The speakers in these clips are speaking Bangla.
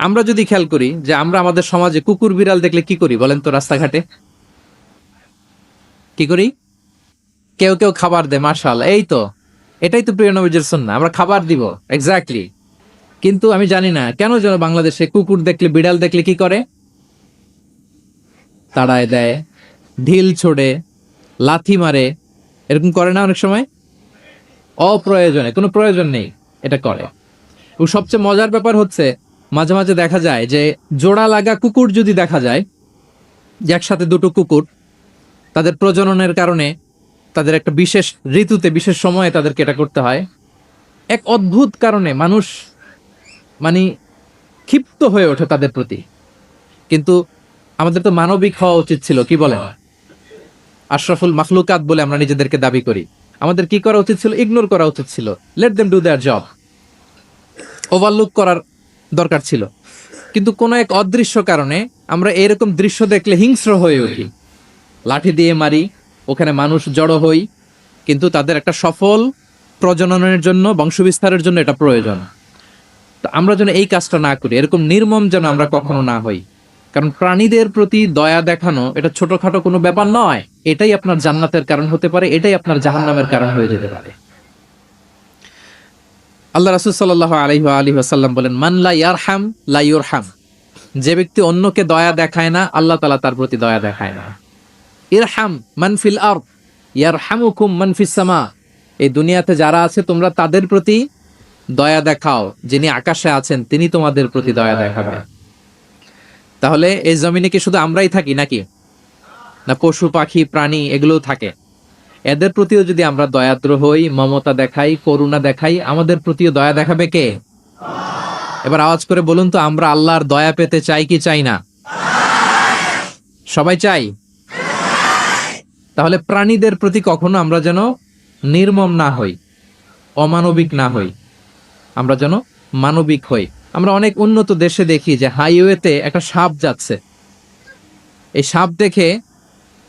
আমরা যদি খেয়াল করি যে আমরা আমাদের সমাজে কুকুর বিড়াল দেখলে কি করি বলেন তো? রাস্তাঘাটে কি করি? কেউ কেউ খাবার দেয়, মাশাআল্লাহ, এই তো, এটাই তো প্রিয় নবীজির সুন্নাহ, আমরা খাবার দিব, এক্স্যাক্টলি। কিন্তু আমি জানি না কেন যেন বাংলাদেশে কুকুর দেখলে বিড়াল দেখলে কি করে, তাড়ায় দেয়, ঢিল ছোড়ে, লাথি মারে, এরকম করে না অনেক সময়? অপ্রয়োজনে, কোনো প্রয়োজন নেই এটা করে। এবং সবচেয়ে মজার ব্যাপার হচ্ছে মাঝে মাঝে দেখা যায় যে জোড়া লাগা কুকুর যদি দেখা যায়, যে একসাথে দুটো কুকুর, তাদের প্রজননের কারণে তাদের একটা বিশেষ ঋতুতে বিশেষ সময়ে তাদেরকে এটা করতে হয়, এক অদ্ভুত কারণে মানুষ মানে ক্ষিপ্ত হয়ে ওঠে তাদের প্রতি। কিন্তু আমাদের তো মানবিক হওয়া উচিত ছিল, কি বলেন? আশরাফুল মাখলুকাত বলে আমরা নিজেদেরকে দাবি করি। আমাদের কি করা উচিত ছিল? ইগনোর করা উচিত ছিল, let them do there job, overlook করার দরকার ছিল। কিন্তু কোনো এক অদৃশ্য কারণে আমরা এরকম দৃশ্য দেখলে হিংস্র হয়ে উঠি, লাঠি দিয়ে মারি, ওখানে মানুষ জড়ো হই। কিন্তু তাদের একটা সফল প্রজননের জন্য, বংশবিস্তারের জন্য এটা প্রয়োজন। তো আমরা যেন এই কাজটা না করি, এরকম নির্মম যেন আমরা কখনো না হই। কারণ প্রাণীদের প্রতি দয়া দেখানো এটা ছোটখাটো কোনো ব্যাপার নয়, এটাই আপনার জান্নাতের কারণ হতে পারে, এটাই আপনার জাহান্নামের কারণ হয়ে যেতে পারে। আল্লাহ রাসূল সাল্লাল্লাহু আলাইহি ওয়া আলিহি ওয়াসাল্লাম বলেন, মান লা ইয়ারহাম লা ইউরহাম। যে ব্যক্তি অন্যকে দয়া দেখায় না, আল্লাহ তাআলা তার প্রতি দয়া দেখায় না। ইরহাম মান ফিল আরদ ইয়ারহামুকুম মান ফিস সামা। এই দুনিয়াতে যারা আছে তোমরা তাদের প্রতি দয়া দেখাও, যিনি আকাশে আছেন তিনি তোমাদের প্রতি দয়া দেখাবেন। তাহলে এই জমিনে কি শুধু আমরাই থাকি নাকি? না পশু পাখি প্রাণী এগুলোও থাকে? এদের প্রতিও যদি আমরা দয়াদ্র হই, মমতা দেখাই, করুণা দেখাই, আমাদের প্রতিও দয়া দেখাবে কে? এবার আওয়াজ করে বলুন তো, আমরা আল্লাহর দয়া পেতে চাই কি চাই না? সবাই চাই। তাহলে প্রাণীদের প্রতি কখনো আমরা যেন নির্মম না হই, অমানবিক না হই, আমরা যেন মানবিক হই। আমরা অনেক উন্নত দেশে দেখি যে হাইওয়েতে একটা সাপ যাচ্ছে, এই সাপ দেখে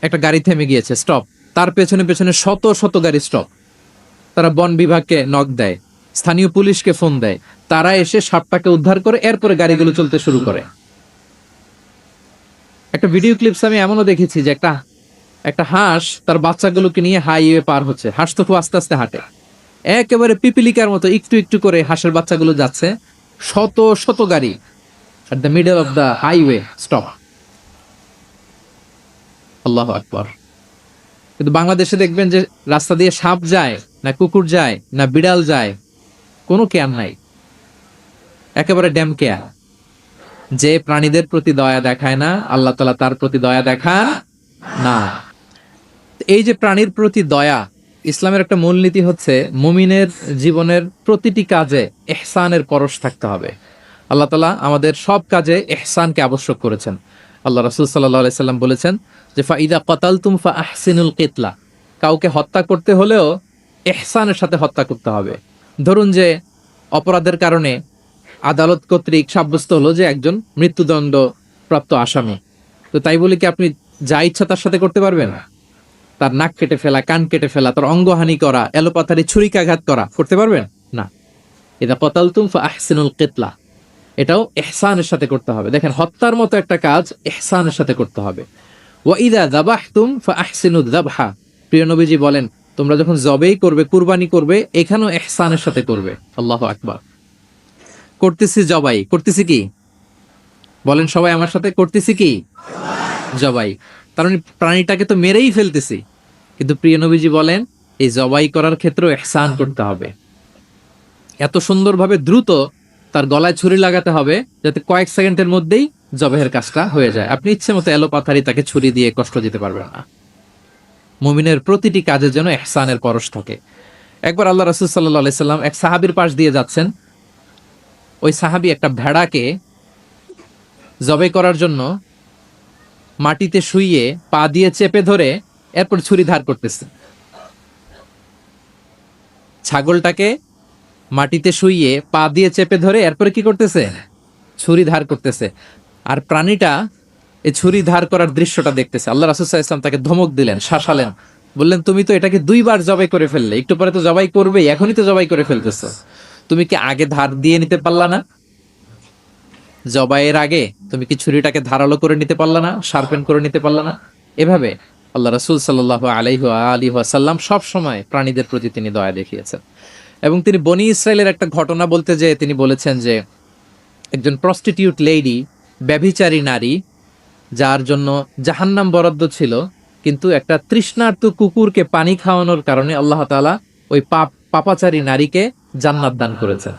একটা গাড়ি থেমে গিয়েছে, স্টপ, তার পেছনে পেছনে শত শত গাড়ি স্টপ। তারা বন বিভাগকে নক দেয়, স্থানীয় পুলিশকে ফোন দেয়, তারা এসে সাপটাকে উদ্ধার করে, এরপরে গাড়িগুলো চলতে শুরু করে। একটা ভিডিও ক্লিপস আমি এমনও দেখেছি যে একটা হাঁস তার বাচ্চাগুলোকে নিয়ে হাইওয়ে পার হচ্ছে। হাঁস তো খুব আস্তে আস্তে হাঁটে, একেবারে পিপিলিকার মতো একটু একটু করে হাঁসের বাচ্চাগুলো যাচ্ছে, শত শত গাড়ি at the middle of the highway stop. আল্লাহু আকবার। কিন্তু বাংলাদেশে দেখবেন যে রাস্তা দিয়ে সাপ যায় না, কুকুর যায় না, বিড়াল যায়, কোনো কেয়ার নাই, একেবারে ড্যাম কেয়ার। যে প্রাণীদের প্রতি দয়া দেখায় না, আল্লাহ তাআলা তার প্রতি দয়া দেখান না। এই যে প্রাণীর প্রতি দয়া, ইসলামের একটা মূলনীতি হচ্ছে মুমিনের জীবনের প্রতিটি কাজে ইহসানের পরশ থাকতে হবে। আল্লাহ তাআলা আমাদের সব কাজে ইহসানকে আবশ্যক করেছেন। আল্লাহ রাসূল সাল্লাল্লাহু আলাইহি সাল্লাম বলেছেন যে ফাইদা কাতালতুম ফাআহসিনুল কিতলা। কাউকে হত্যা করতে হলেও ইহসানের সাথে হত্যা করতে হবে। ধরুন যে অপরাধের কারণে আদালত কর্তৃক সাব্যস্ত হলো যে একজন মৃত্যুদণ্ড প্রাপ্ত আসামি, তো তাই বলে কি আপনি যা ইচ্ছা তার সাথে করতে পারবেন? তার নাক কেটে ফেলা, কান কেটে ফেলা, তার অঙ্গহানি করা, এলোপাথারি ছুরিকাঘাত করা করতে পারবেন না। ইদা কাতালতুম ফাআহসিনুল কিতলা, এটাও ইহসানের সাথে করতে হবে। দেখেন, হত্যার মতো একটা কাজ ইহসানের সাথে করতে হবে। ওয়া ইদা যাবাহতুম ফাআহসিনুদ যাবহা। প্রিয় নবীজি বলেন, তোমরা যখন জবেই করবে, কুরবানি করবে, এখানেও ইহসানের সাথে করবে। আল্লাহু আকবার। করতেছি জবাই, করতেছি কি? বলেন সবাই আমার সাথে, করতেছি কি? জবাই। তার মানে প্রাণীটাকে তো মেরেই ফেলতেছি, কিন্তু প্রিয় নবীজি বলেন এই জবাই করার ক্ষেত্রেও ইহসান করতে হবে। এত সুন্দরভাবে দ্রুত তার গলায় ছুরি লাগাতে হবে যাতে কয়েক সেকেন্ডের মধ্যেই জবাইয়ের কাজটা হয়ে যায়। আপনি ইচ্ছে মতো এলোপাথারি তাকে ছুরি দিয়ে কষ্ট দিতে পারবেন না। মুমিনের প্রতিটি কাজের জন্য ইহসানের পরশ থাকে। একবার আল্লাহ রাসূল সাল্লাল্লাহু আলাইহি সাল্লাম এক সাহাবীর পাশ দিয়ে যাচ্ছেন, ওই সাহাবী একটা ভেড়াকে জবাই করার জন্য মাটিতে শুইয়ে পা দিয়ে চেপে ধরে এরপর ছুরি ধার করতেছে। ছাগলটাকে মাটিতে শুইয়ে পা দিয়ে চেপে ধরে এরপরে কি করতেছে? ছুরি ধার করতেছে। আর প্রাণীটা এই ছুরি ধার করার দৃশ্যটা দেখতেছে। আল্লাহ রাসূল সাল্লাল্লাহু আলাইহি ওয়াসাল্লাম তাকে ধমক দিলেন, শাসালেন, বললেন তুমি তো এটাকে দুইবার জবাই করে ফেললে, একটু পরে তো জবাই করবে, এখনই তো জবাই করে ফেলতেছো, তুমি কি আগে ধার দিয়ে নিতে পারলা না? জবাইয়ের আগে তুমি কি ছুরিটাকে ধারালো করে নিতে পারলা না, শার্পেন করে নিতে পারলা না? এভাবে আল্লাহ রাসূল সাল্লাল্লাহু আলাইহি ওয়া আলিহি ওয়াসাল্লাম সব সময় প্রাণীদের প্রতি তিনি দয়া দেখিয়েছেন। এবং তিনি বনি ইসরায়েলের একটা ঘটনা বলতে যেয়ে তিনি বলেছেন যে একজন প্রস্টিটিউট লেডি, ব্যভিচারী নারী, যার জন্য জাহান্নাম বরাদ্দ ছিল, কিন্তু একটা তৃষ্ণার্ত কুকুরকে পানি খাওয়ানোর কারণে আল্লাহ তাআলা ওই পাপাচারী নারীকে জান্নাত দান করেছেন।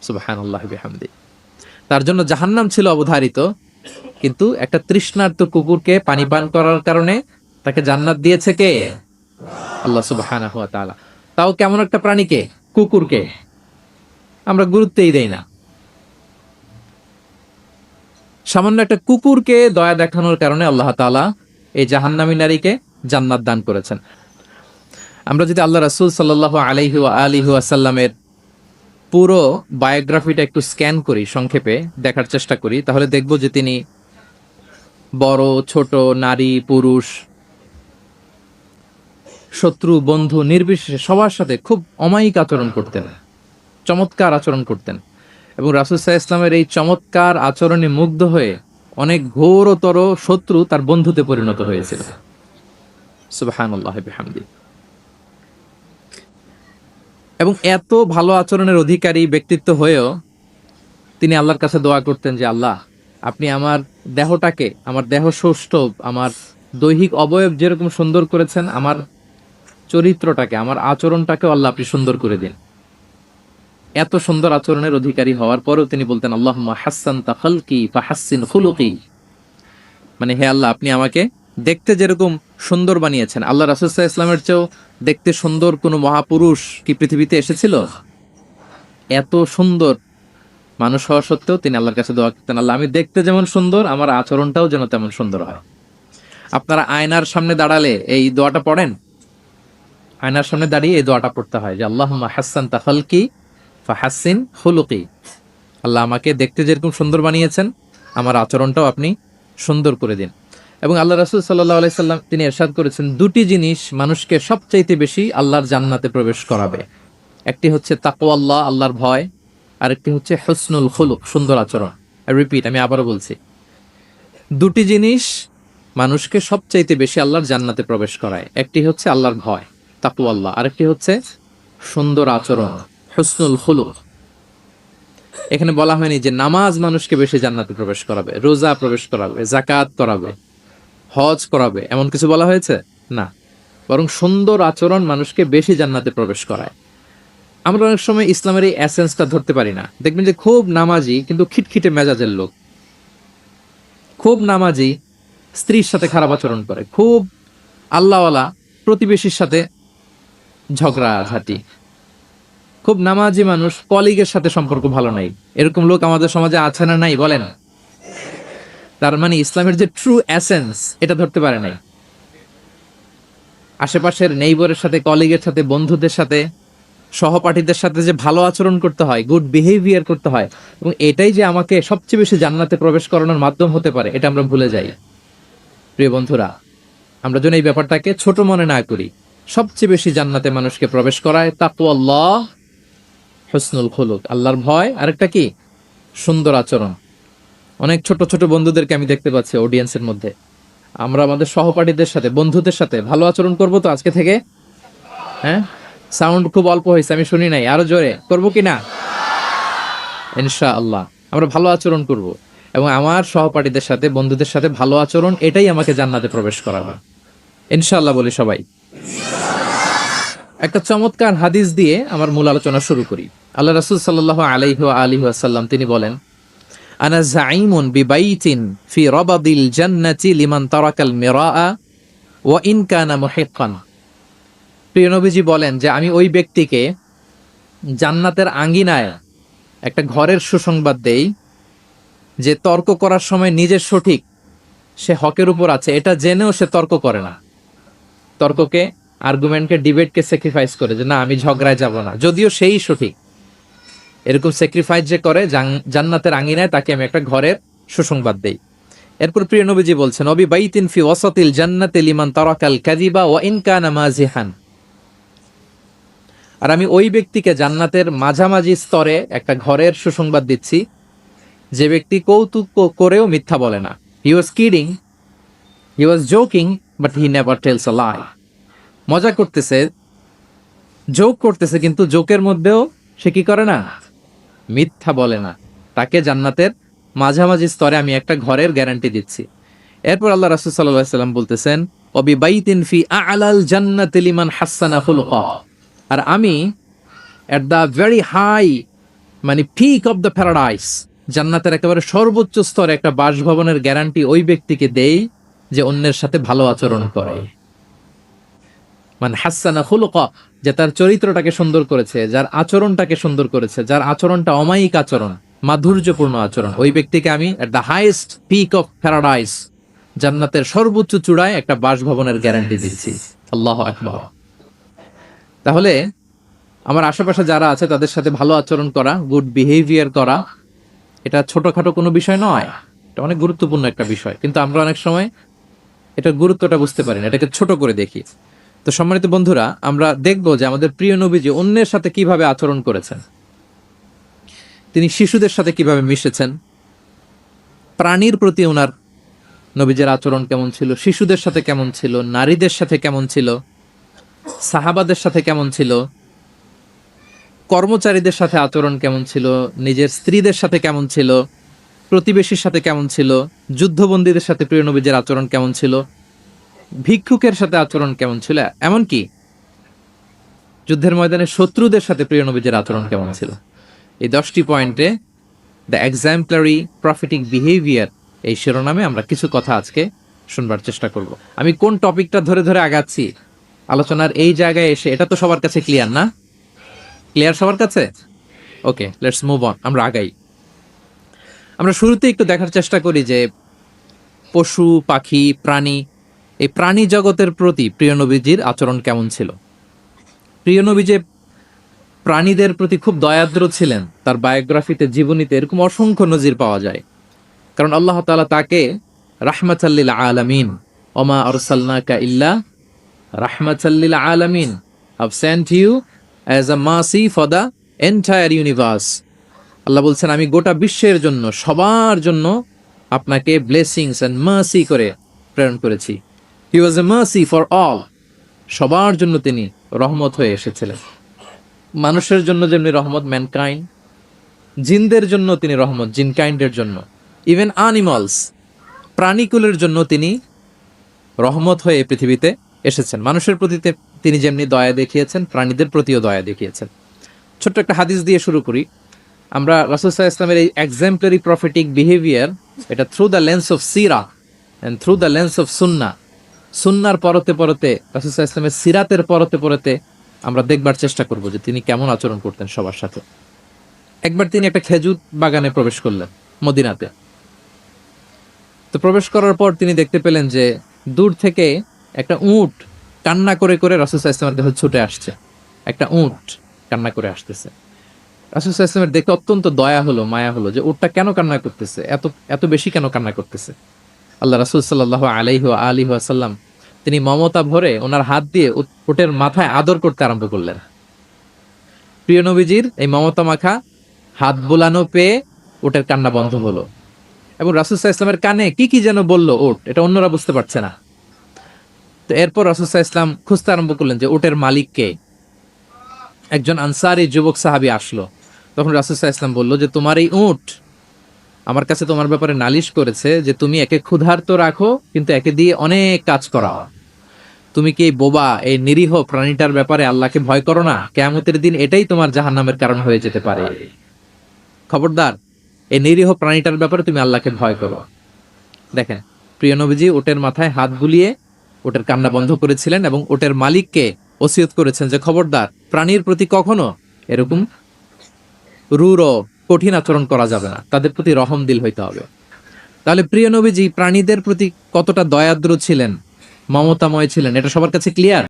সুবহানাল্লাহি ওয়া বিহামদি। তার জন্য জাহান্নাম ছিল অবধারিত, কিন্তু একটা তৃষ্ণার্ত কুকুরকে পানি পান করার কারণে তাকে জান্নাত দিয়েছে কে? আল্লাহ সুবহানাহু ওয়া তাআলা। তাও কেমন একটা প্রাণীকে? কুকুরকে। আমরা গুরুত্বই দেই না। সামান্য একটা কুকুরকে দয়া দেখানোর কারণে আল্লাহ তাআলা এই জাহান্নামী নারীকে জান্নাত দান করেছেন। আমরা যদি আল্লাহ রাসূল সাল্লাল্লাহু আলাইহি ওয়া আলিহি ওয়াসাল্লামের পুরো বায়োগ্রাফিটা একটু স্ক্যান করি, সংক্ষেপে দেখার চেষ্টা করি, তাহলে দেখব যে তিনি বড় ছোট, নারী পুরুষ, শত্রু বন্ধু নির্বিশেষে সবার সাথে খুব অমায়িক আচরণ করতেন, চমৎকার আচরণ করতেন। এবং রাসূল সাল্লাল্লাহু আলাইহি ওয়াসাল্লামের এই চমৎকার আচরণে মুগ্ধ হয়ে অনেক ঘোরতর শত্রু তার বন্ধুতে পরিণত হয়েছিল। সুবহানাল্লাহি ওয়া বিহামদি। এবং এত ভালো আচরণের অধিকারী ব্যক্তিত্ব হয়েও তিনি আল্লাহর কাছে দোয়া করতেন যে আল্লাহ, আপনি আমার দেহটাকে, আমার দেহ সৌষ্ঠব, আমার দৈহিক অবয়ব যেরকম সুন্দর করেছেন, আমার চরিত্রটাকে, আমার আচরণটাকেও আল্লাহ আপনি সুন্দর করে দিন। এত সুন্দর আচরণের অধিকারী হওয়ার পরেও তিনি বলতেন আল্লাহুম্মা হাসসানতা খালকি ফাহাসসিন খুলুকি, মানে হে আল্লাহ, আপনি আমাকে দেখতে যেরকম সুন্দর বানিয়েছেন, আল্লাহ রাসূল সাল্লাল্লাহু আলাইহি ওয়াসাল্লামের চেয়েও দেখতে সুন্দর কোনো মহাপুরুষ কি পৃথিবীতে এসেছিল? এত সুন্দর মানুষ হওয়া সত্ত্বেও তিনি আল্লাহর কাছে দোয়া করতেন, আল্লাহ, আমি দেখতে যেমন সুন্দর, আমার আচরণটাও যেন তেমন সুন্দর হয়। আপনারা আয়নার সামনে দাঁড়ালে এই দোয়াটা পড়েন? আয়নার সামনে দাঁড়িয়ে এই দোয়াটা পড়তে হয় যে আল্লাহুম্মা হাসসানতা খালকি ফাহাসসিন খুলুকি, আল্লাহ, আমাকে দেখতে যেরকম সুন্দর বানিয়েছেন, আমার আচরণটাও আপনি সুন্দর করে দিন। এবং আল্লাহ রাসূল সাল্লাল্লাহু আলাইহি সাল্লাম তিনি ইরশাদ করেছেন, দুটি জিনিস মানুষকে সবচাইতে বেশি আল্লাহর জান্নাতে প্রবেশ করাবে। একটি হচ্ছে তাকওয়াল্লাহ, আল্লাহর ভয়, আর একটি হচ্ছে হুসনুল খুলুক, সুন্দর আচরণ। রিপিট, আমি আবারও বলছি, দুটি জিনিস মানুষকে সবচাইতে বেশি আল্লাহর জান্নাতে প্রবেশ করায়। একটি হচ্ছে আল্লাহর ভয়, তাকওয়াল্লাহ, আরেকটি হচ্ছে সুন্দর আচরণ, হুসনুল খুলুক। এখানে বলা হয়নি যে নামাজ মানুষকে বেশি জান্নাতে প্রবেশ করাবে, রোজা প্রবেশ করাবে, যাকাত করাবে, হজ করাবে, এমন কিছু বলা হয়েছে না, বরং সুন্দর আচরণ মানুষকে বেশি জান্নাতে প্রবেশ করায়। আমরা অনেক সময় ইসলামের এই এসেন্সটা ধরতে পারি না। দেখবেন যে খুব নামাজি কিন্তু খিটখিটে মেজাজের লোক, খুব নামাজি স্ত্রীর সাথে খারাপ আচরণ করে, খুব আল্লাহওয়ালা প্রতিবেশীর সাথে ঝগড়াঝাটি, খুব নামাজি মানুষ কলিগের সাথে সম্পর্ক ভালো নাই, এরকম লোক আমাদের সমাজে আছে না নাই বলেন? তার মানে ইসলামের যে ট্রু এসেন্স এটা ধরতে পারে নাই। আশেপাশের নেইবরের সাথে, কলিগের সাথে, বন্ধুদের সাথে, সহপাঠীদের সাথে যে ভালো আচরণ করতে হয়, গুড বিহেভিয়ার করতে হয়, এবং এটাই যে আমাকে সবচেয়ে বেশি জান্নাতে প্রবেশ করানোর মাধ্যম হতে পারে, এটা আমরা ভুলে যাই। প্রিয় বন্ধুরা, আমরা যেন এই ব্যাপারটাকে ছোট মনে না করি। সবচেয়ে বেশি জান্নাতে মানুষকে প্রবেশ করায় তাকওয়াল্লাহ, হুসনুল খুলুক, আল্লাহর ভয়, আরেকটা কি? সুন্দর আচরণ। অনেক ছোট ছোট বন্ধুদেরকে আমি দেখতে পাচ্ছি অডিয়েন্সের মধ্যে, আমরা আমাদের সহপাঠীদের সাথে, বন্ধুদের সাথে ভালো আচরণ করব তো আজকে থেকে? হ্যাঁ, সাউন্ড খুব অল্প হয়েছে, আমি শুনি নাই, আরো জোরে করবো কিনা? ইনশাআল্লাহ আমরা ভালো আচরণ করব, এবং আমার সহপাঠীদের সাথে, বন্ধুদের সাথে ভালো আচরণ, এটাই আমাকে জান্নাতে প্রবেশ করাবে ইনশাআল্লাহ। বলি সবাই। একটা চমৎকার হাদিস দিয়ে আমার মূল আলোচনা শুরু করি। আল্লাহ রাসূল সাল্লাল্লাহু আলাইহি ওয়া আলিহি ওয়াসাল্লাম তিনি বলেন, আনা যাঈমুন বিবাইতিন ফি রাবাদিল জান্নাতি লিমান তারাকাল মিরাআ ওয়া ইন কানা মুহিক্কান। প্রিয় নবীজি বলেন যে আমি ওই ব্যক্তিকে জান্নাতের আঙ্গিনায় একটা ঘরের সুসংবাদ দেই যে তর্ক করার সময় নিজের সঠিক, সে হকের উপর আছে, এটা জেনেও সে তর্ক করে না। তর্ককে, আর্গুমেন্টকে, ডিবেটকে স্যাক্রিফাইস করে যে না, আমি ঝগড়ায় যাব না, যদিও সেই সঠিক। এরকম স্যাক্রিফাইস যে করে জান্নাতের আঙ্গিনায়, তাকে আমি একটা ঘরের সুসংবাদ দেই। এরপর প্রিয় নবীজি বলছেন, অবি বাইতিন ফি ওয়াসাতিল জান্নাতি লিমান তারাকাল কাযিবা ওয়া ইন কানা মাজিহান। আর আমি ওই ব্যক্তিকে জান্নাতের মাঝামাঝি স্তরে একটা ঘরের সুসংবাদ দিচ্ছি যে ব্যক্তি কৌতুক করেও মিথ্যা বলে না। He was kidding, he was joking, but he never tells a lie. মজা করতেছে, জোক করতেছে, কিন্তু জোকের মধ্যেও সে কি করে না, মিথ্যা বলে না। তাকে জান্নাতের মাঝামাঝি স্তরে আমি একটা ঘরের গ্যারান্টি দিচ্ছি। এরপর আল্লাহ রাসূল সাল্লাল্লাহু আলাইহি সাল্লাম বলতেছেন, ওয়াবি বাইতিন ফি আ'লাল জান্নাতি লিমান হাসানা খুলুকা। আর আমি এট দ্য ভেরি হাই, মানে পিক অফ দ্য প্যারাডাইস, জান্নাতের একেবারে সর্বোচ্চ স্তরে একটা বাসভবনের গ্যারান্টি ওই ব্যক্তিকে দেই যে অন্যের সাথে ভালো আচরণ করে। মানে হাসানা খুলুকা, যে তার চরিত্রটাকে সুন্দর করেছে, যার আচরণটাকে সুন্দর করেছে, যার আচরণটা অমায়িক আচরণ, মাধুর্যপূর্ণ আচরণ, ওই ব্যক্তিকে আমি at the highest peak of paradise, জান্নাতের সর্বোচ্চ চূড়ায় একটা বাসভবনের গ্যারান্টি দিচ্ছি। আল্লাহু আকবার। তাহলে আমার আশেপাশে যারা আছে তাদের সাথে ভালো আচরণ করা, গুড বিহেভিয়ার করা, এটা ছোটখাটো কোনো বিষয় নয়, এটা অনেক গুরুত্বপূর্ণ একটা বিষয়। কিন্তু আমরা অনেক সময় এটার গুরুত্বটা বুঝতে পারি না, এটাকে ছোট করে দেখি। তো সম্মানিত বন্ধুরা, আমরা দেখব যে আমাদের প্রিয় নবীজি অন্যের সাথে কিভাবে আচরণ করেছেন। তিনি শিশুদের সাথে কিভাবে মিশেছেন, প্রাণীর প্রতি ওনার নবীজের আচরণ কেমন ছিল, শিশুদের সাথে কেমন ছিল, নারীদের সাথে কেমন ছিল, সাহাবাদের সাথে কেমন ছিল, কর্মচারীদের সাথে আচরণ কেমন ছিল, নিজের স্ত্রীদের সাথে কেমন ছিল, প্রতিবেশীর সাথে কেমন ছিল, যুদ্ধবন্দীদের সাথে প্রিয় নবীজের আচরণ কেমন ছিল, ভিক্ষুকের সাথে আচরণ কেমন ছিল, এমনকি যুদ্ধের ময়দানে শত্রুদের সাথে প্রিয় নবীজের আচরণ কেমন ছিল। এই 10টি পয়েন্টে দ্য এক্সাম্পলারি প্রফেটিক বিহেভিয়ার এই শিরোনামে আমরা কিছু কথা আজকে শুনবার চেষ্টা করব। আমি কোন টপিকটা ধরে ধরে আগাচ্ছি আলোচনার এই জায়গায় এসে, এটা তো সবার কাছে ক্লিয়ার না? ক্লিয়ার সবার কাছে? ওকে, লেটস মুভ অন, আমরা আগাই। আমরা শুরুতে একটু দেখার চেষ্টা করি যে পশু পাখি প্রাণী, এই প্রাণী জগতের প্রতি প্রিয় নবীজির আচরণ কেমন ছিল। প্রিয় নবী যে প্রাণীদের প্রতি খুব দয়াদ্র ছিলেন, তার বায়োগ্রাফিতে, জীবনীতে এরকম অসংখ্য নজির পাওয়া যায়। কারণ আল্লাহ তাআলা তাকে রাহমাতাল লিল আলামিন, ওমা আরসালনাকা ইল্লা রাহমাতাল লিল আলামিন, have sent you as a mercy for the entire universe। আল্লাহ বলছেন, আমি গোটা বিশ্বের জন্য, সবার জন্য আপনাকে ব্লেসিংস এন্ড মার্সি করে প্রেরণ করেছি। হি ওয়াজ এ মার্সি ফর অল, সবার জন্য তিনি রহমত হয়ে এসেছিলেন। মানুষের জন্য যেমনি রহমত, ম্যানকাইন্ড, জিনদের জন্য তিনি রহমত, জিনকাইন্ডের জন্য, ইভেন অ্যানিমালস, প্রাণীকুলের জন্য তিনি রহমত হয়ে পৃথিবীতে এসেছেন। মানুষের প্রতি তিনি যেমনি দয়া দেখিয়েছেন, প্রাণীদের প্রতিও দয়া দেখিয়েছেন। ছোট্ট একটা হাদিস দিয়ে শুরু করি। আমরা রাসূল সাল্লাল্লাহু আলাইহি ওয়াসাল্লামের এই এক্সাম্পলারি প্রফেটিক বিহেভিয়ার, এটা থ্রু দ্য লেন্স অফ সিরা and through the lens of সুন্নাহ, সুন্নাহর পরতে পরতে, রাসূল সাল্লাল্লাহু আলাইহি ওয়াসাল্লামের সিরাতের পরতে পরতে আমরা দেখবার চেষ্টা করব যে তিনি কেমন আচরণ করতেন সবার সাথে। একবার তিনি একটা খেজুর বাগানে প্রবেশ করলেন মদিনাতে। তো প্রবেশ করার পর তিনি দেখতে পেলেন যে দূর থেকে একটা উট কান্না করে করে রাসূল সাল্লাল্লাহু আলাইহি ওয়াসাল্লামের কাছে ছুটে আসছে। একটা উট কান্না করে আসতেছে। রাসূল সাল্লাল্লাহু আলাইহি ওয়াসাল্লামের দেখে অত্যন্ত দয়া হলো, মায়া হলো যে উটটা কেন কান্না করতেছে, এত এত বেশি কেন কান্না করতেছে। আল্লাহ রাসূল সাল্লাল্লাহু আলাইহি ওয়াসাল্লাম তিনি মমতা ভরে ওনার হাত দিয়ে উটের মাথায় আদর করতে আরম্ভ করলেন। প্রিয় নবীজির এই মমতা মাখা হাত বোলানো পেয়ে উটের কান্না বন্ধ হলো, এবং রাসূল সাল্লাল্লাহু আলাইহি ওয়াসাল্লামের কানে কি কি যেন বলল উট, এটা অন্যরা বুঝতে পারছে না। তো এরপর রাসূল সাল্লাল্লাহু আলাইহি ওয়াসাল্লাম খুঁজতে আরম্ভ করলেন যে উটের মালিক কে। একজন আনসারী যুবক সাহাবী আসলো। তখন রাসূল সাল্লাল্লাহু আলাইহি ওয়াসাল্লাম বলল যে তোমার এই উট আমার কাছে তোমার ব্যাপারে নালিশ করেছে যে তুমি একে ক্ষুধার্ত রাখো, কিন্তু একে দিয়ে অনেক কাজ করাও। তুমি কি এই বোবা, এই নিরীহ প্রাণীটার ব্যাপারে আল্লাহকে ভয় করো না? কিয়ামতের দিন এটাই তোমার জাহান্নামের কারণ হয়ে যেতে পারে। খবরদার, এই নিরীহ প্রাণীটার ব্যাপারে তুমি আল্লাহকে ভয় করো। দেখেন, প্রিয় নবীজি ওটের মাথায় হাত বুলিয়ে ওটের কান্না বন্ধ করেছিলেন, এবং ওটের মালিককে ওসিয়ত করেছেন যে খবরদার, প্রাণীর প্রতি কখনো এরকম রূঢ় কঠিন আচরণ করা যাবে না, তাদের প্রতি রহম দিল হইতে হবে। তাহলে প্রিয় নবীজি প্রাণীদের প্রতি কতটা দয়াদ্র ছিলেন, মমতাময় ছিলেন, এটা সবার কাছে ক্লিয়ার।